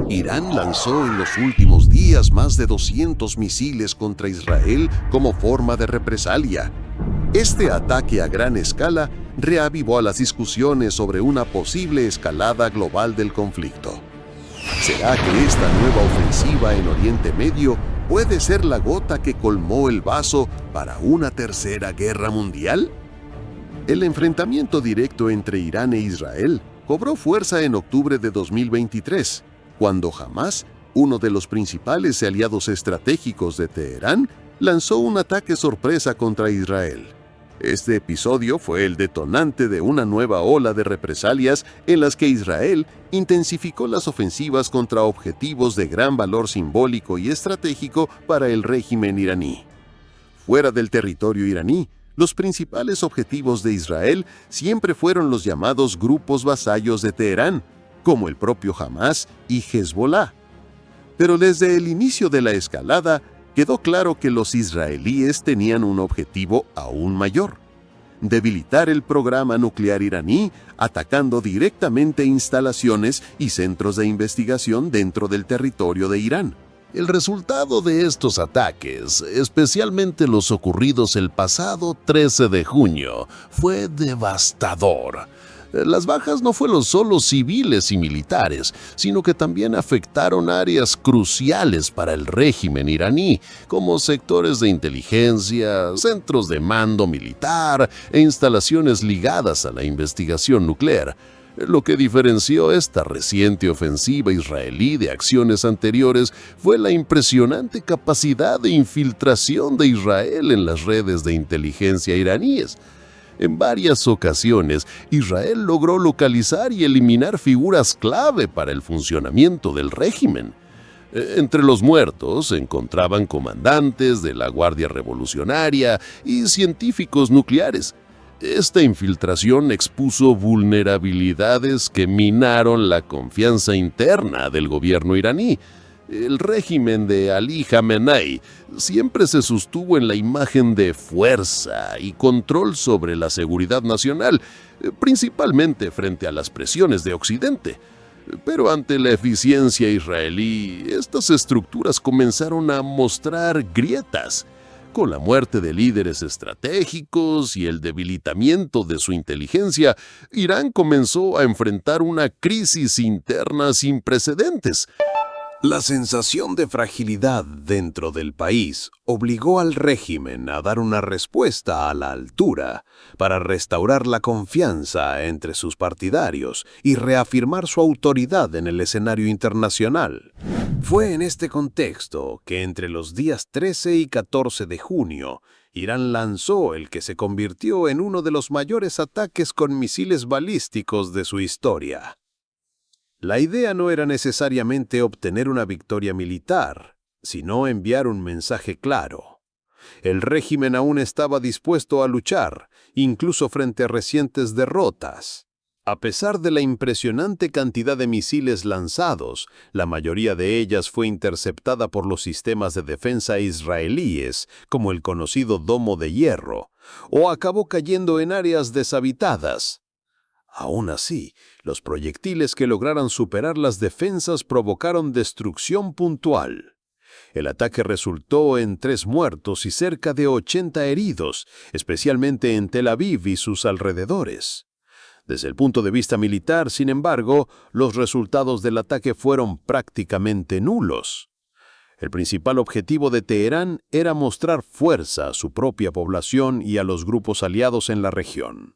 Irán lanzó en los últimos días más de 200 misiles contra Israel como forma de represalia. Este ataque a gran escala reavivó las discusiones sobre una posible escalada global del conflicto. ¿Será que esta nueva ofensiva en Oriente Medio puede ser la gota que colmó el vaso para una tercera guerra mundial? El enfrentamiento directo entre Irán e Israel cobró fuerza en octubre de 2023, cuando Hamás, uno de los principales aliados estratégicos de Teherán, lanzó un ataque sorpresa contra Israel. Este episodio fue el detonante de una nueva ola de represalias en las que Israel intensificó las ofensivas contra objetivos de gran valor simbólico y estratégico para el régimen iraní. Fuera del territorio iraní, los principales objetivos de Israel siempre fueron los llamados grupos vasallos de Teherán, como el propio Hamás y Hezbollah. Pero desde el inicio de la escalada, quedó claro que los israelíes tenían un objetivo aún mayor: debilitar el programa nuclear iraní, atacando directamente instalaciones y centros de investigación dentro del territorio de Irán. El resultado de estos ataques, especialmente los ocurridos el pasado 13 de junio, fue devastador. Las bajas no fueron solo civiles y militares, sino que también afectaron áreas cruciales para el régimen iraní, como sectores de inteligencia, centros de mando militar e instalaciones ligadas a la investigación nuclear. Lo que diferenció esta reciente ofensiva israelí de acciones anteriores fue la impresionante capacidad de infiltración de Israel en las redes de inteligencia iraníes. En varias ocasiones, Israel logró localizar y eliminar figuras clave para el funcionamiento del régimen. Entre los muertos se encontraban comandantes de la Guardia Revolucionaria y científicos nucleares. Esta infiltración expuso vulnerabilidades que minaron la confianza interna del gobierno iraní. El régimen de Ali Khamenei siempre se sostuvo en la imagen de fuerza y control sobre la seguridad nacional, principalmente frente a las presiones de Occidente. Pero ante la eficiencia israelí, estas estructuras comenzaron a mostrar grietas. Con la muerte de líderes estratégicos y el debilitamiento de su inteligencia, Irán comenzó a enfrentar una crisis interna sin precedentes. La sensación de fragilidad dentro del país obligó al régimen a dar una respuesta a la altura para restaurar la confianza entre sus partidarios y reafirmar su autoridad en el escenario internacional. Fue en este contexto que entre los días 13 y 14 de junio, Irán lanzó el que se convirtió en uno de los mayores ataques con misiles balísticos de su historia. La idea no era necesariamente obtener una victoria militar, sino enviar un mensaje claro. El régimen aún estaba dispuesto a luchar, incluso frente a recientes derrotas. A pesar de la impresionante cantidad de misiles lanzados, la mayoría de ellas fue interceptada por los sistemas de defensa israelíes, como el conocido Domo de Hierro, o acabó cayendo en áreas deshabitadas. Aún así, los proyectiles que lograran superar las defensas provocaron destrucción puntual. El ataque resultó en 3 muertos y cerca de 80 heridos, especialmente en Tel Aviv y sus alrededores. Desde el punto de vista militar, sin embargo, los resultados del ataque fueron prácticamente nulos. El principal objetivo de Teherán era mostrar fuerza a su propia población y a los grupos aliados en la región.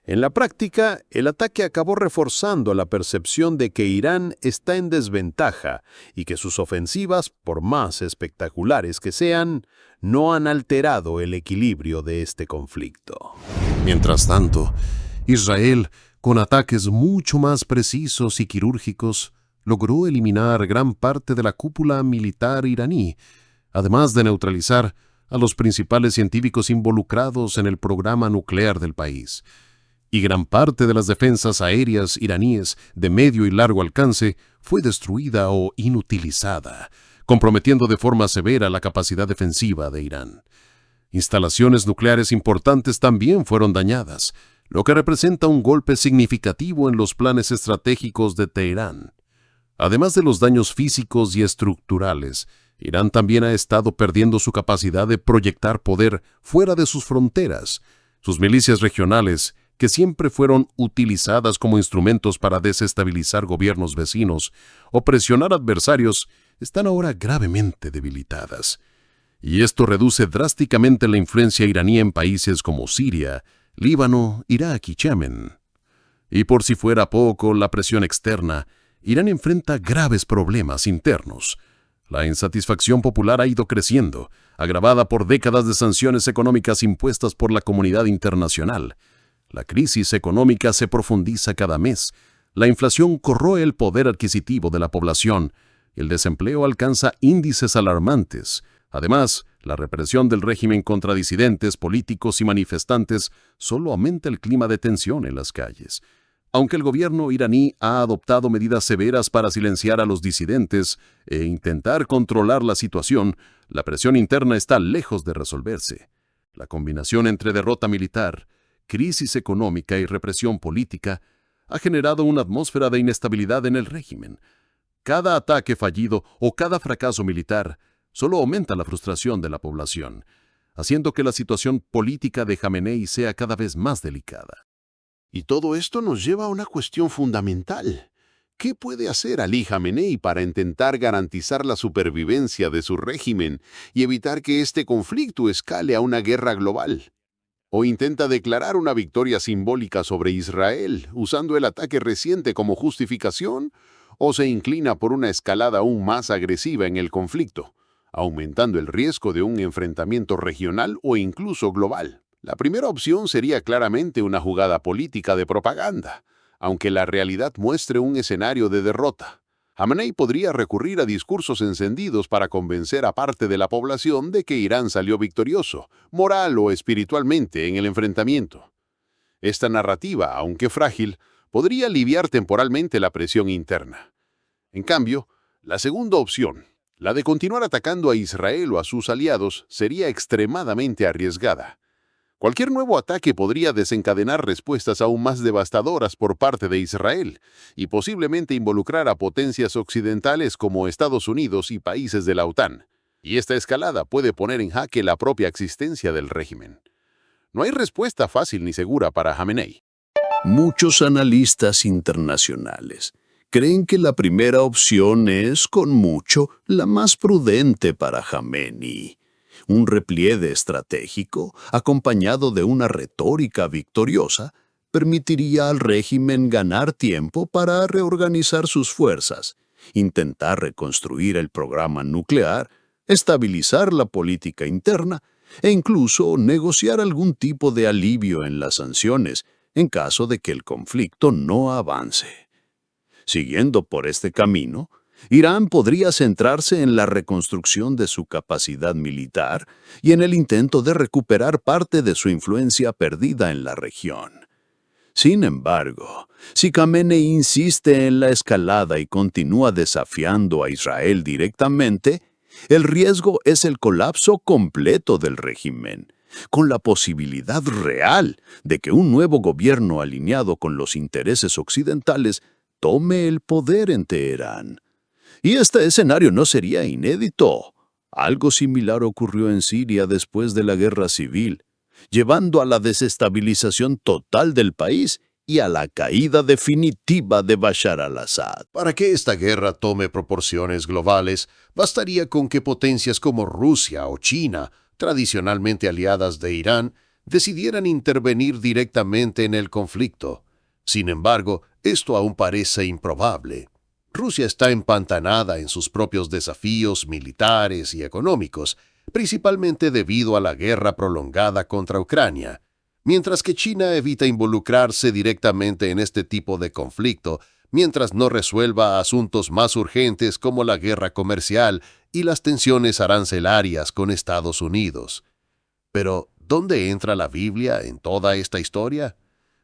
En la práctica, el ataque acabó reforzando la percepción de que Irán está en desventaja y que sus ofensivas, por más espectaculares que sean, no han alterado el equilibrio de este conflicto. Mientras tanto, Israel, con ataques mucho más precisos y quirúrgicos, logró eliminar gran parte de la cúpula militar iraní, además de neutralizar a los principales científicos involucrados en el programa nuclear del país. Y gran parte de las defensas aéreas iraníes de medio y largo alcance fue destruida o inutilizada, comprometiendo de forma severa la capacidad defensiva de Irán. Instalaciones nucleares importantes también fueron dañadas, lo que representa un golpe significativo en los planes estratégicos de Teherán. Además de los daños físicos y estructurales, Irán también ha estado perdiendo su capacidad de proyectar poder fuera de sus fronteras. Sus milicias regionales, que siempre fueron utilizadas como instrumentos para desestabilizar gobiernos vecinos o presionar adversarios, están ahora gravemente debilitadas. Y esto reduce drásticamente la influencia iraní en países como Siria, Líbano, Irak y Yemen. Y por si fuera poco la presión externa, Irán enfrenta graves problemas internos. La insatisfacción popular ha ido creciendo, agravada por décadas de sanciones económicas impuestas por la comunidad internacional. La crisis económica se profundiza cada mes, la inflación corroe el poder adquisitivo de la población, el desempleo alcanza índices alarmantes. Además, la represión del régimen contra disidentes, políticos y manifestantes solo aumenta el clima de tensión en las calles. Aunque el gobierno iraní ha adoptado medidas severas para silenciar a los disidentes e intentar controlar la situación, la presión interna está lejos de resolverse. La combinación entre derrota militar, crisis económica y represión política ha generado una atmósfera de inestabilidad en el régimen. Cada ataque fallido o cada fracaso militar solo aumenta la frustración de la población, haciendo que la situación política de Jamenei sea cada vez más delicada. Y todo esto nos lleva a una cuestión fundamental. ¿Qué puede hacer Ali Jamenei para intentar garantizar la supervivencia de su régimen y evitar que este conflicto escale a una guerra global? ¿O intenta declarar una victoria simbólica sobre Israel, usando el ataque reciente como justificación? ¿O se inclina por una escalada aún más agresiva en el conflicto, aumentando el riesgo de un enfrentamiento regional o incluso global? La primera opción sería claramente una jugada política de propaganda, aunque la realidad muestre un escenario de derrota. Jamenei podría recurrir a discursos encendidos para convencer a parte de la población de que Irán salió victorioso, moral o espiritualmente, en el enfrentamiento. Esta narrativa, aunque frágil, podría aliviar temporalmente la presión interna. En cambio, la segunda opción, la de continuar atacando a Israel o a sus aliados, sería extremadamente arriesgada. Cualquier nuevo ataque podría desencadenar respuestas aún más devastadoras por parte de Israel y posiblemente involucrar a potencias occidentales como Estados Unidos y países de la OTAN. Y esta escalada puede poner en jaque la propia existencia del régimen. No hay respuesta fácil ni segura para Jamenei. Muchos analistas internacionales creen que la primera opción es, con mucho, la más prudente para Jamenei. Un repliegue estratégico, acompañado de una retórica victoriosa, permitiría al régimen ganar tiempo para reorganizar sus fuerzas, intentar reconstruir el programa nuclear, estabilizar la política interna e incluso negociar algún tipo de alivio en las sanciones en caso de que el conflicto no avance. Siguiendo por este camino, Irán podría centrarse en la reconstrucción de su capacidad militar y en el intento de recuperar parte de su influencia perdida en la región. Sin embargo, si Jamenei insiste en la escalada y continúa desafiando a Israel directamente, el riesgo es el colapso completo del régimen, con la posibilidad real de que un nuevo gobierno alineado con los intereses occidentales tome el poder en Teherán. Y este escenario no sería inédito. Algo similar ocurrió en Siria después de la guerra civil, llevando a la desestabilización total del país y a la caída definitiva de Bashar al-Assad. Para que esta guerra tome proporciones globales, bastaría con que potencias como Rusia o China, tradicionalmente aliadas de Irán, decidieran intervenir directamente en el conflicto. Sin embargo, esto aún parece improbable. Rusia está empantanada en sus propios desafíos militares y económicos, principalmente debido a la guerra prolongada contra Ucrania, mientras que China evita involucrarse directamente en este tipo de conflicto, mientras no resuelva asuntos más urgentes como la guerra comercial y las tensiones arancelarias con Estados Unidos. Pero, ¿dónde entra la Biblia en toda esta historia?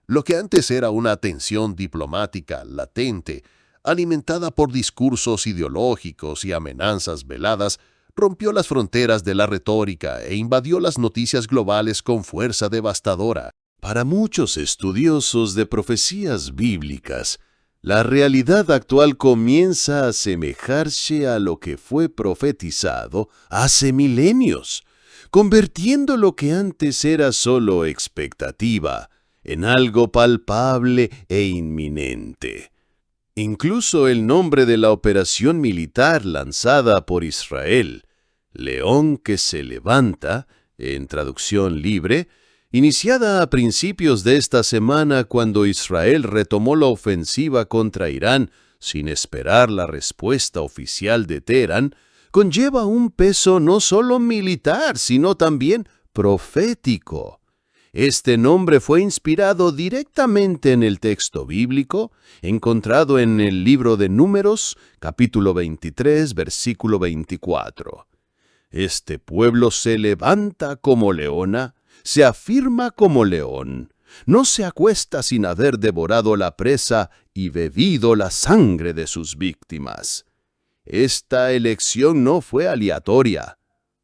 Lo que antes era una tensión diplomática latente, alimentada por discursos ideológicos y amenazas veladas, rompió las fronteras de la retórica e invadió las noticias globales con fuerza devastadora. Para muchos estudiosos de profecías bíblicas, La realidad actual comienza a asemejarse a lo que fue profetizado hace milenios, convirtiendo lo que antes era solo expectativa en algo palpable e inminente. Incluso el nombre de la operación militar lanzada por Israel, León que se levanta, en traducción libre, iniciada a principios de esta semana cuando Israel retomó la ofensiva contra Irán sin esperar la respuesta oficial de Teherán, conlleva un peso no solo militar, sino también profético. Este nombre fue inspirado directamente en el texto bíblico, encontrado en el libro de Números, capítulo 23, versículo 24. Este pueblo se levanta como leona, se afirma como león, no se acuesta sin haber devorado la presa y bebido la sangre de sus víctimas. Esta elección no fue aleatoria.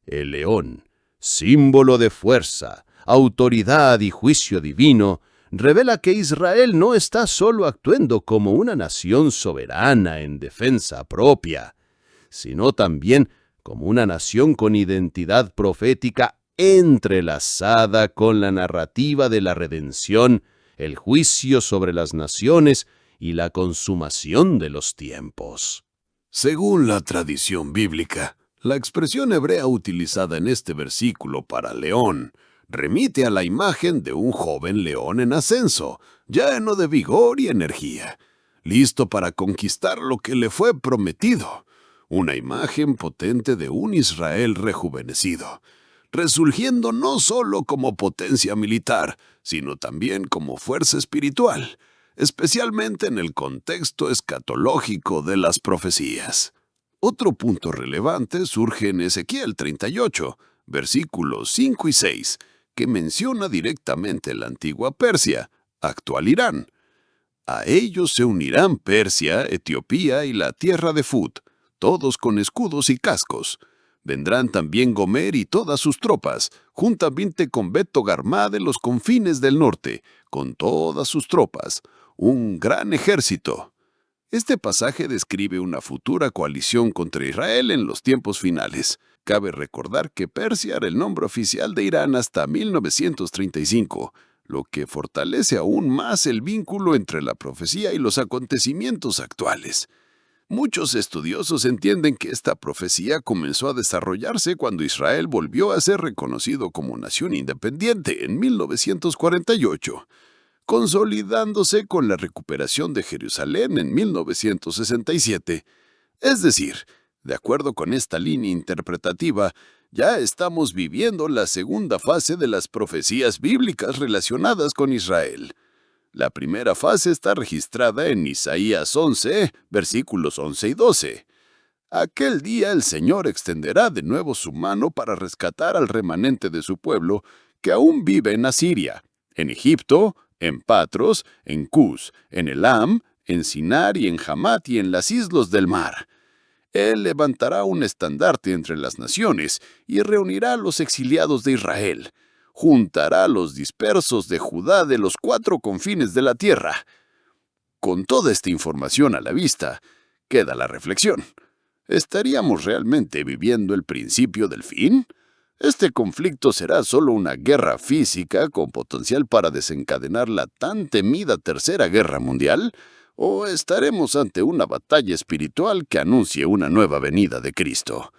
El león, símbolo de fuerza, autoridad y juicio divino, revela que Israel no está solo actuando como una nación soberana en defensa propia, sino también como una nación con identidad profética entrelazada con la narrativa de la redención, el juicio sobre las naciones y la consumación de los tiempos. Según la tradición bíblica, la expresión hebrea utilizada en este versículo para león remite a la imagen de un joven león en ascenso, lleno de vigor y energía, listo para conquistar lo que le fue prometido, una imagen potente de un Israel rejuvenecido, resurgiendo no solo como potencia militar, sino también como fuerza espiritual, especialmente en el contexto escatológico de las profecías. Otro punto relevante surge en Ezequiel 38, versículos 5 y 6, que menciona directamente la antigua Persia, actual Irán. A ellos se unirán Persia, Etiopía y la tierra de Fut, todos con escudos y cascos. Vendrán también Gomer y todas sus tropas, juntamente con Bet Togarmá de los confines del norte, con todas sus tropas, un gran ejército. Este pasaje describe una futura coalición contra Israel en los tiempos finales. Cabe recordar que Persia era el nombre oficial de Irán hasta 1935, lo que fortalece aún más el vínculo entre la profecía y los acontecimientos actuales. Muchos estudiosos entienden que esta profecía comenzó a desarrollarse cuando Israel volvió a ser reconocido como nación independiente en 1948, consolidándose con la recuperación de Jerusalén en 1967. Es decir, de acuerdo con esta línea interpretativa, ya estamos viviendo la segunda fase de las profecías bíblicas relacionadas con Israel. La primera fase está registrada en Isaías 11, versículos 11 y 12. Aquel día el Señor extenderá de nuevo su mano para rescatar al remanente de su pueblo que aún vive en Asiria, en Egipto, en Patros, en Cus, en Elam, en Sinar y en Hamat y en las islas del mar. Él levantará un estandarte entre las naciones y reunirá a los exiliados de Israel. Juntará a los dispersos de Judá de los 4 confines de la tierra. Con toda esta información a la vista, queda la reflexión. ¿Estaríamos realmente viviendo el principio del fin? ¿Este conflicto será solo una guerra física con potencial para desencadenar la tan temida Tercera Guerra Mundial? ¿O estaremos ante una batalla espiritual que anuncie una nueva venida de Cristo?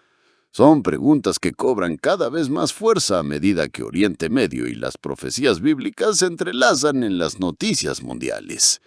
Son preguntas que cobran cada vez más fuerza a medida que Oriente Medio y las profecías bíblicas se entrelazan en las noticias mundiales.